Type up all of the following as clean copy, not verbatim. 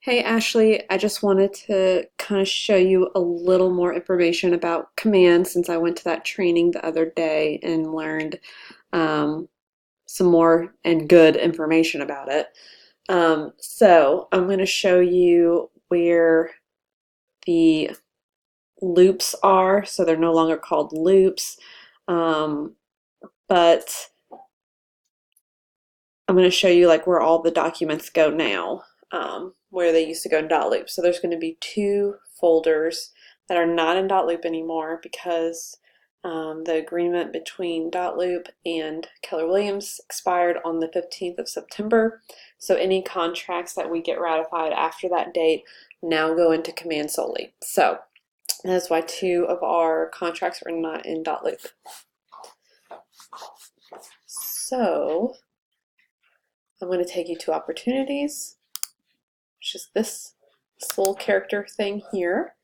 Hey Ashley, I just wanted to kind of show you a little more information about Command since I went to that training the other day and learned um, some more and good information about it. So I'm going to show you where the loops are. So they're no longer called loops, um, but I'm going to show you like where all the documents go now, where they used to go in .loop. So there's going to be two folders that are not in .loop anymore because the agreement between .loop and Keller Williams expired on the 15th of September. So any contracts that we get ratified after that date now go into Command solely. So that's why two of our contracts are not in .loop. So I'm going to take you to opportunities, which is this little character thing here,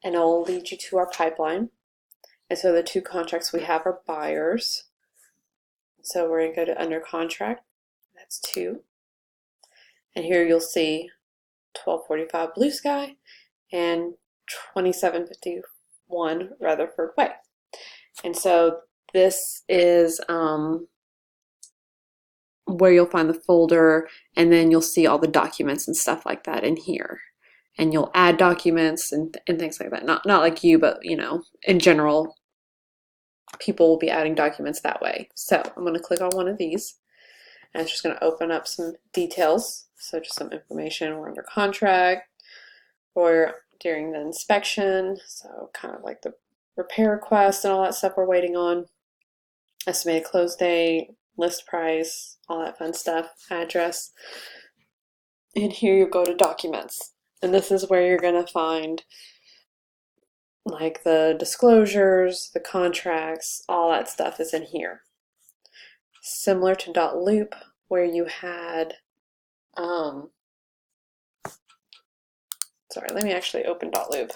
and I'll lead you to our pipeline. And so the two contracts we have are buyers. So we're going to go to under contract. That's two. And here you'll see 1245 Blue Sky and 2751 Rutherford Way. And so this is where you'll find the folder, and then you'll see all the documents and stuff like that in here. And you'll add documents and things like that. Not like you, but you know, in general, people will be adding documents that way. So I'm going to click on one of these, and it's just going to open up some details. So just some information. We're under contract, or during the inspection. So kind of like the repair request and all that stuff we're waiting on. Estimated close date, list price, all that fun stuff, address. And here you go to documents. And this is where you're going to find like the disclosures, the contracts, all that stuff is in here. Similar to .loop, where you had, sorry, let me actually open .loop.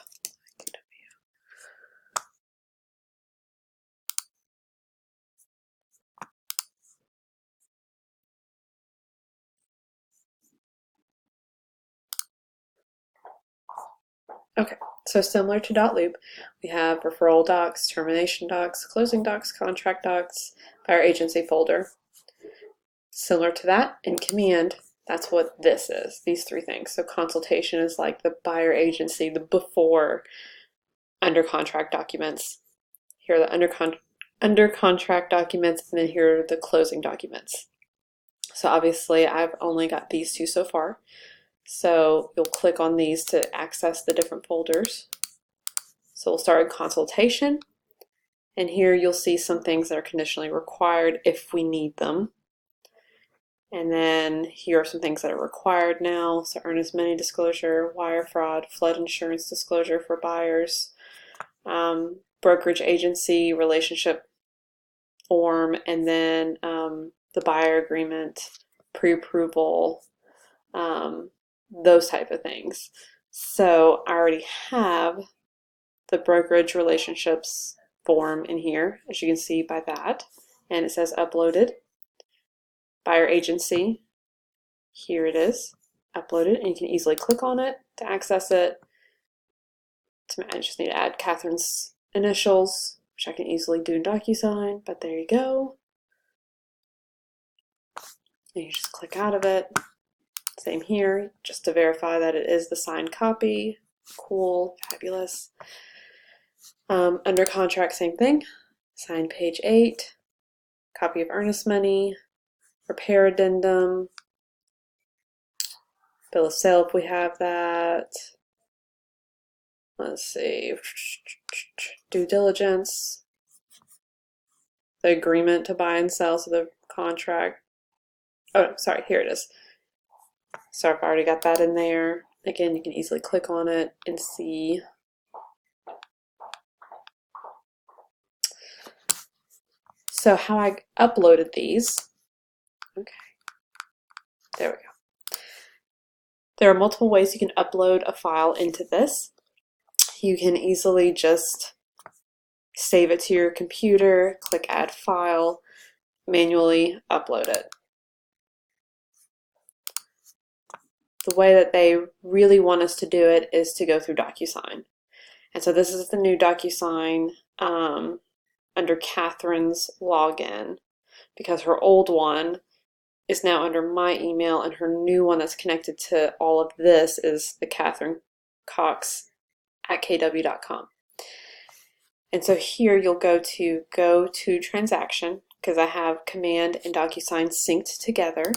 Okay, so similar to .loop, we have referral docs, termination docs, closing docs, contract docs, buyer agency folder. Similar to that, in Command, that's what this is, these three things. So consultation is like the buyer agency, the before under contract documents. Here are the under contract documents, and then here are the closing documents. So obviously I've only got these two so far. So you'll click on these to access the different folders. So we'll start with consultation, and here you'll see some things that are conditionally required if we need them. And then here are some things that are required now. So earnest money disclosure, wire fraud, flood insurance disclosure for buyers, brokerage agency relationship form, and then the buyer agreement, pre-approval, those type of things. So I already have the brokerage relationships form in here, as you can see by that, and it says uploaded. Buyer agency, here it is, uploaded, and you can easily click on it to access it. I just need to add Catherine's initials, which I can easily do in DocuSign, but there you go. And you just click out of it. Same here, just to verify that it is the signed copy. Cool, fabulous. Under contract, same thing. Sign page 8, copy of earnest money, repair addendum, bill of sale if we have that. Let's see, due diligence, the agreement to buy and sell, so the contract. Oh, sorry, here it is. So I've already got that in there. Again, you can easily click on it and see. So how I uploaded these, okay, there we go. There are multiple ways you can upload a file into this. You can easily just save it to your computer, click add file, manually upload it. the way that they really want us to do it is to go through DocuSign. And so this is the new DocuSign under Catherine's login, because her old one is now under my email, and her new one that's connected to all of this is the Catherine Cox at kw.com. And so here you'll go to transaction, because I have Command and DocuSign synced together.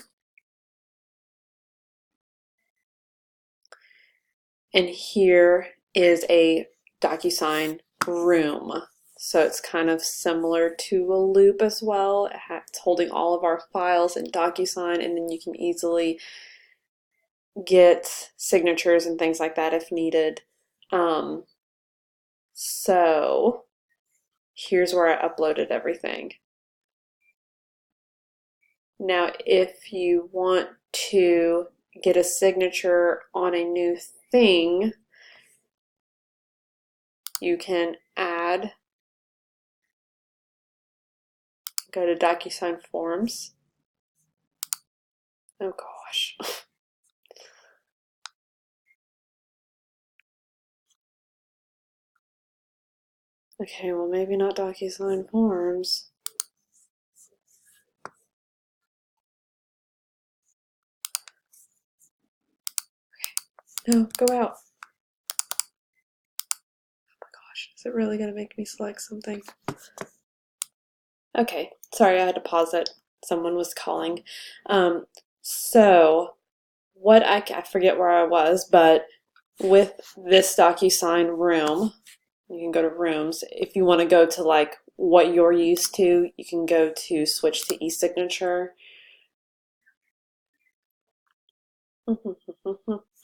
And here is a DocuSign room. So it's kind of similar to a Loop as well. It's holding all of our files in DocuSign, and then you can easily get signatures and things like that if needed. So here's where I uploaded everything. Now, if you want to get a signature on a new thing, you can add, go to DocuSign Forms. Oh gosh. Okay, well maybe not DocuSign Forms. No, go out. Oh my gosh, is it really going to make me select something? Okay, sorry, I had to pause it. Someone was calling. So what I forget where I was, but with this DocuSign room, you can go to rooms. If you want to go to like what you're used to, you can go to switch to e-signature.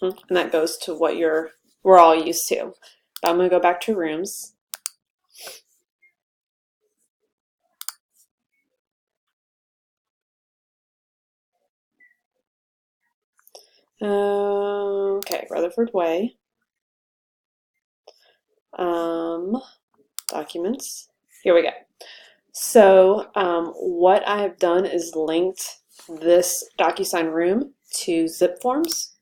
And that goes to what we're all used to. But I'm going to go back to rooms. Okay, Rutherford Way. Documents. Here we go. So what I have done is linked this DocuSign room to zip forms.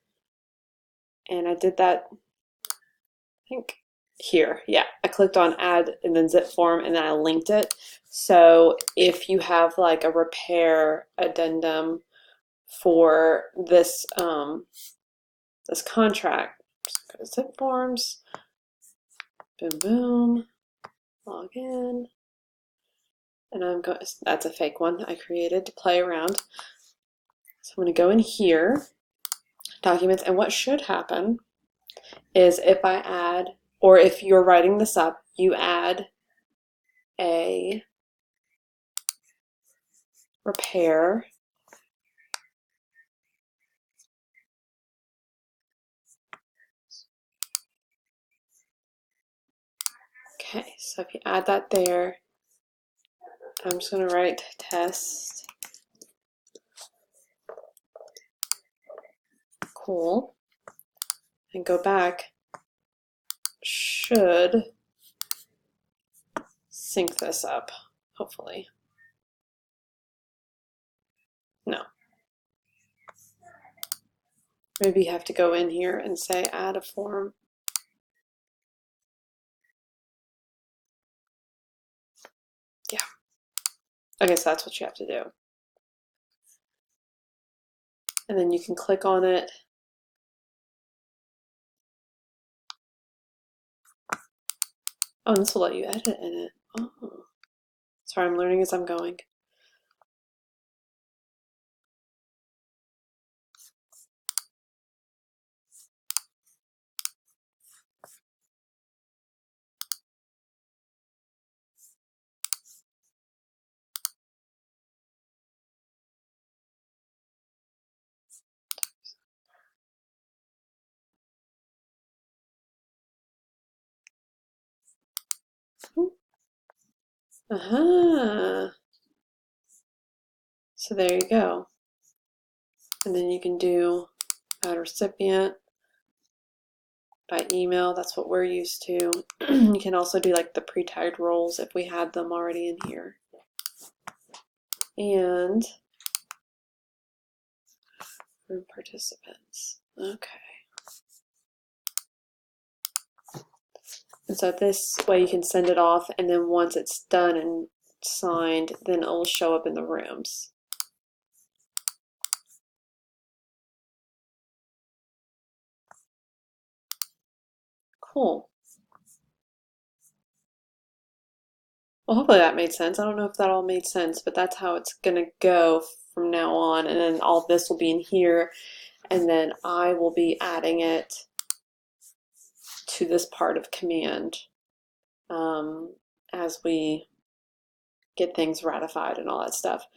And I did that, I think, here. Yeah, I clicked on add and then zip form, and then I linked it. So if you have like a repair addendum for this this contract, just go to zip forms, boom, boom, log in, and I'm going. That's a fake one I created to play around. So I'm going to go in here, documents, and what should happen is if I add, or if you're writing this up, you add a repair Okay, so if you add that there, I'm just going to write test. Cool. And go back. Should sync this up, hopefully. No. Maybe you have to go in here and say add a form. Yeah. Okay, so that's what you have to do. And then you can click on it. Oh, and this will let you edit in it. Oh. Sorry, I'm learning as I'm going. So there you go. And then you can do add recipient by email. That's what we're used to. You can also do like the pre-tagged roles if we had them already in here. And room participants. Okay. And so this way you can send it off, and then once it's done and signed, then it will show up in the rooms. Cool. Well, hopefully that made sense. I don't know if that all made sense, but that's how it's gonna go from now on. And then all this will be in here, and then I will be adding it to this part of command as we get things ratified and all that stuff.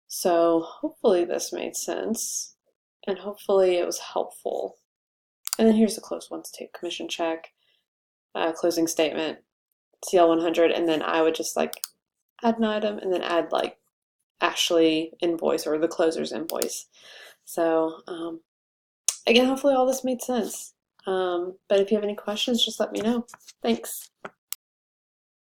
So hopefully this made sense, and hopefully it was helpful. And then here's the closed ones too: commission check, closing statement, CL 100, and then I would just like add an item and then add like Ashley invoice or the closer's invoice. So again, hopefully all this made sense. But if you have any questions, just let me know. Thanks.